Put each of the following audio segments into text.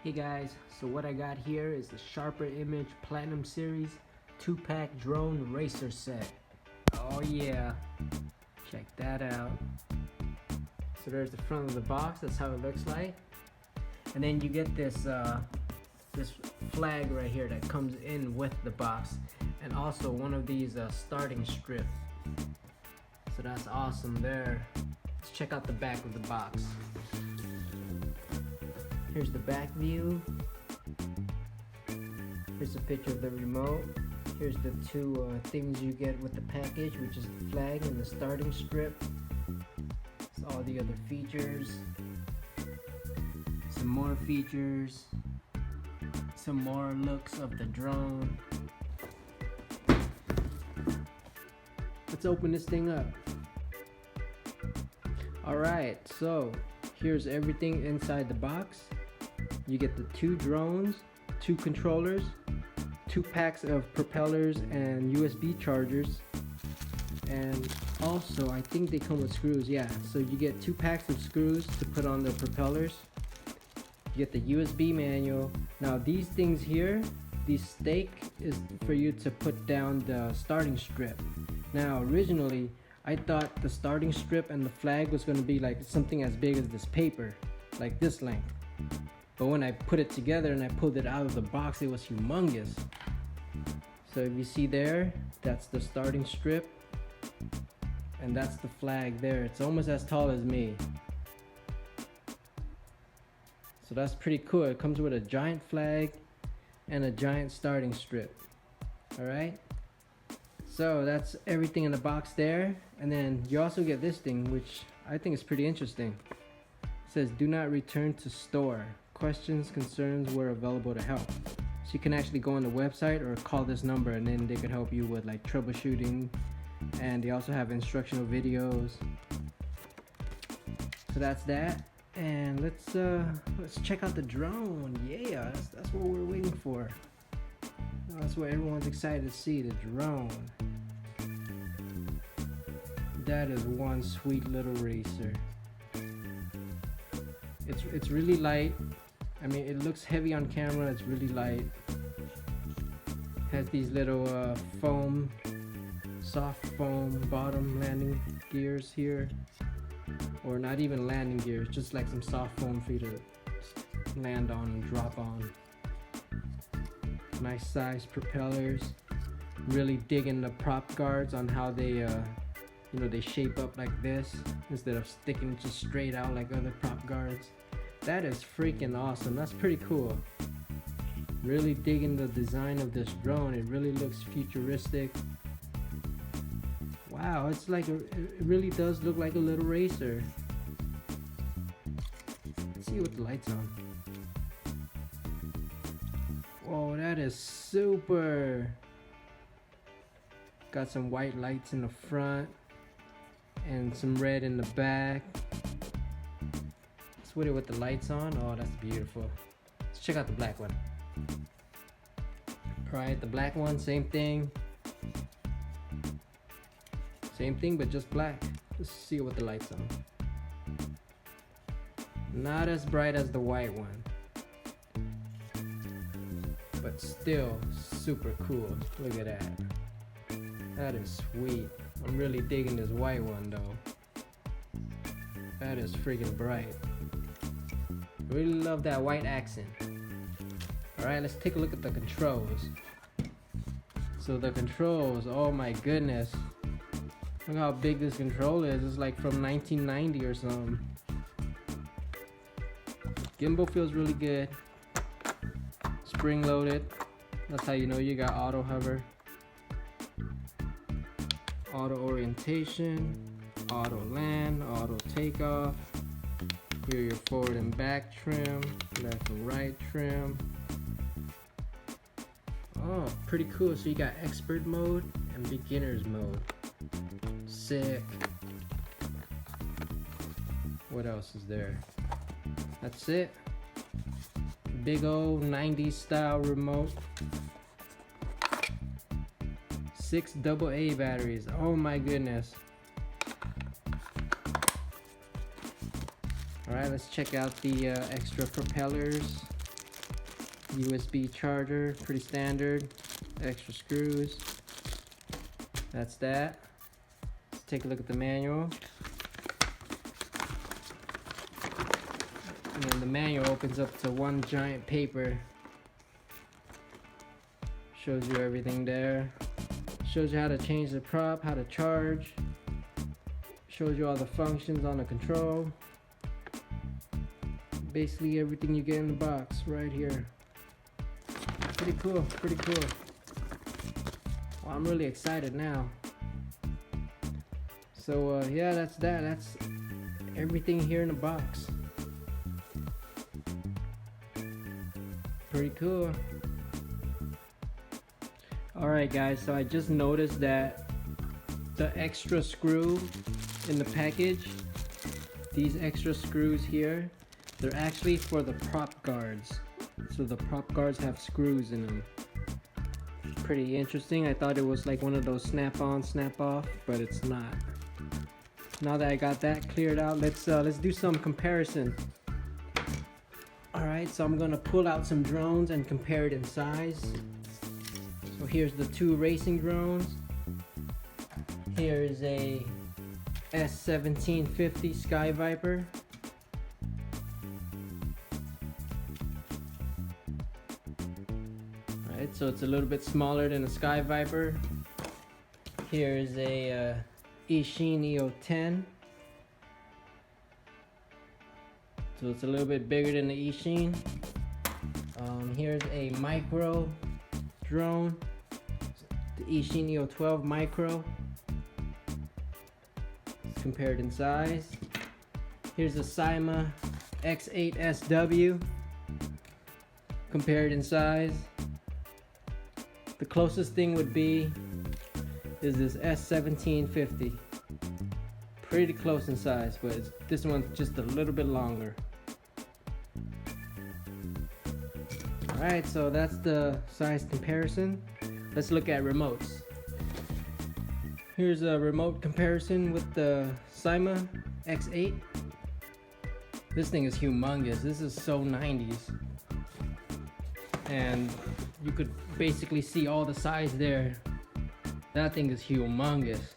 Hey guys, so what I got here is the Sharper Image Platinum Series 2-pack drone racer set. Oh yeah, check that out. So there's the front of the box, that's how it looks like. And then you get this this flag right here that comes in with the box, and also one of these starting strips. So that's awesome there. Let's check out the back of the box. Here's the back view. Here's a picture of the remote. Here's the two things you get with the package, which is the flag and the starting strip. It's all the other features. Some more features. Some more looks of the drone. Let's open this thing up. Alright, so here's everything inside the box. You get the 2 drones, 2 controllers, 2 packs of propellers and USB chargers, and also I think they come with screws. Yeah, so you get 2 packs of screws to put on the propellers. You get the USB manual. Now these things here, this stake is for you to put down the starting strip. Now originally I thought the starting strip and the flag was going to be like something as big as this paper, like this length. But when I put it together and I pulled it out of the box, it was humongous. So if you see there, that's the starting strip, and that's the flag there. It's almost as tall as me. So that's pretty cool. It comes with a giant flag and a giant starting strip. Alright? So that's everything in the box there. And then you also get this thing, which I think is pretty interesting. It says, "Do not return to store. Questions, concerns were available to help." So you can actually go on the website or call this number, and then they could help you with like troubleshooting. And they also have instructional videos. So that's that. And let's check out the drone. Yeah, that's what we're waiting for. That's what everyone's excited to see, the drone. That is one sweet little racer. It's really light. I mean, it looks heavy on camera. It's really light. Has these little foam, soft foam bottom landing gears here, or not even landing gears, just like some soft foam for you to land on and drop on. Nice size propellers. Really digging the prop guards on how they they shape up like this instead of sticking just straight out like other prop guards. That is freaking awesome. That's pretty cool. Really digging the design of this drone. It really looks futuristic. Wow, it's like it really does look like a little racer. Let's see what the lights on. Whoa, that is super. Got some white lights in the front and some red in the back. Let's put it with the lights on. Oh, that's beautiful. Let's check out the black one. Alright, the black one, same thing. Same thing, but just black. Let's see what the lights on. Not as bright as the white one, but still super cool. Look at that. That is sweet. I'm really digging this white one though. That is freaking bright. Really love that white accent. Alright, let's take a look at the controls. So the controls, oh my goodness. Look how big this control is. It's like from 1990 or something. Gimbal feels really good. Spring loaded. That's how you know you got auto hover. Auto orientation. Auto land. Auto takeoff. Here your forward and back trim. Left and right trim. Oh, pretty cool. So you got expert mode and beginner's mode. Sick. What else is there? That's it. Big old 90s style remote. 6 AA batteries. Oh my goodness. Alright, let's check out the extra propellers. USB charger, pretty standard. Extra screws. That's that. Let's take a look at the manual. And then the manual opens up to one giant paper. Shows you everything there. Shows you how to change the prop, how to charge. Shows you all the functions on the control. Basically everything you get in the box right here. Pretty cool, pretty cool. Well, I'm really excited now. So yeah, that's that. That's everything here in the box. Pretty cool. Alright guys, so I just noticed that the extra screw in the package, these extra screws here, they're actually for the prop guards. So the prop guards have screws in them. Pretty interesting. I thought it was like one of those snap-on, snap-off, but it's not. Now that I got that cleared out, let's do some comparison. Alright, so I'm gonna pull out some drones and compare it in size. So here's the two racing drones. Here's a S1750 Sky Viper. Alright, so it's a little bit smaller than a Sky Viper. Here's a Eachine EO10. So it's a little bit bigger than the Eachine. Here's a micro drone, the Eachine EO12 micro. It's compared in size. Here's a Syma X8SW, compared in size. The closest thing would be is this S1750. Pretty close in size, but this one's just a little bit longer. Alright, so that's the size comparison. Let's look at remotes. Here's a remote comparison with the Syma X8. This thing is humongous. This is so 90s. And you could basically see all the size there. That thing is humongous.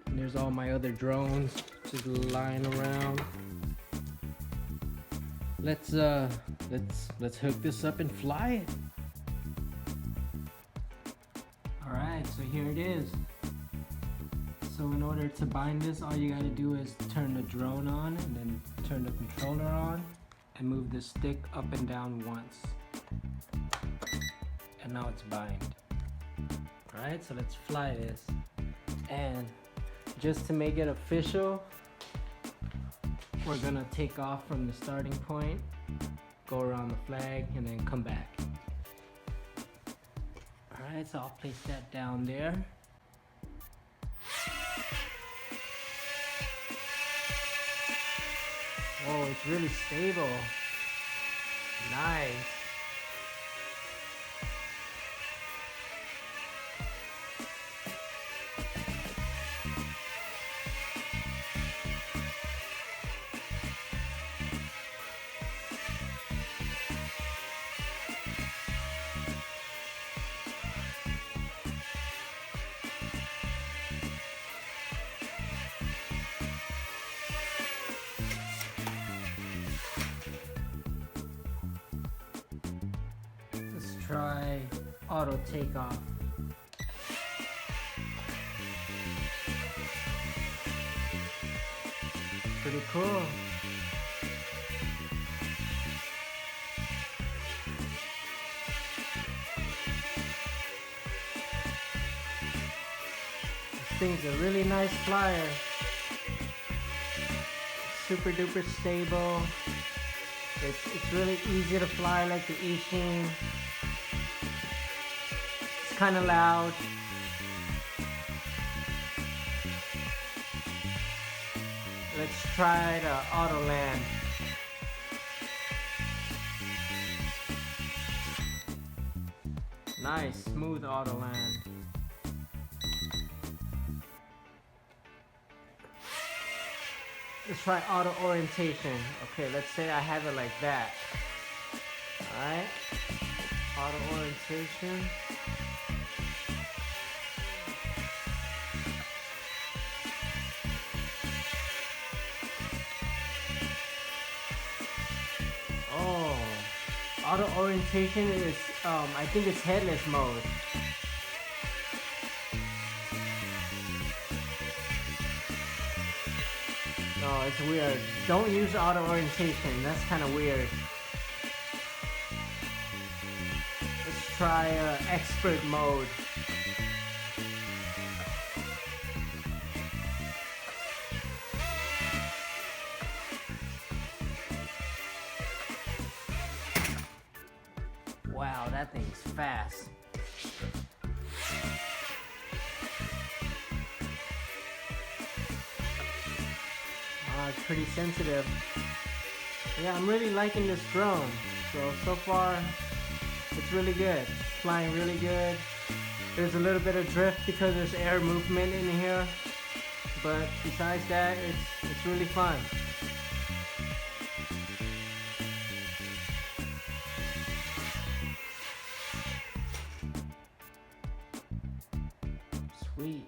And there's all my other drones just lying around. Let's hook this up and fly it. Alright, so here it is. So in order to bind this, all you gotta do is turn the drone on and then turn the controller on and move the stick up and down once. And now it's bind. Alright, so let's fly this. And just to make it official, we're gonna take off from the starting point, go around the flag, and then come back. Alright, so I'll place that down there. Whoa, it's really stable. Nice. Try auto takeoff. Pretty cool. This thing's a really nice flyer. Super duper stable. It's really easy to fly like the Eachine. Kind of loud. Let's try the auto land. Nice, smooth auto land. Let's try auto orientation. Okay, let's say I have it like that. Alright, auto orientation. Oh, auto orientation is, I think it's headless mode. No, it's weird. Don't use auto orientation. That's kind of weird. Let's try expert mode. Wow, that thing's fast. It's pretty sensitive. Yeah, I'm really liking this drone. So far, it's really good. Flying really good. There's a little bit of drift because there's air movement in here. But besides that, it's really fun. Sweet.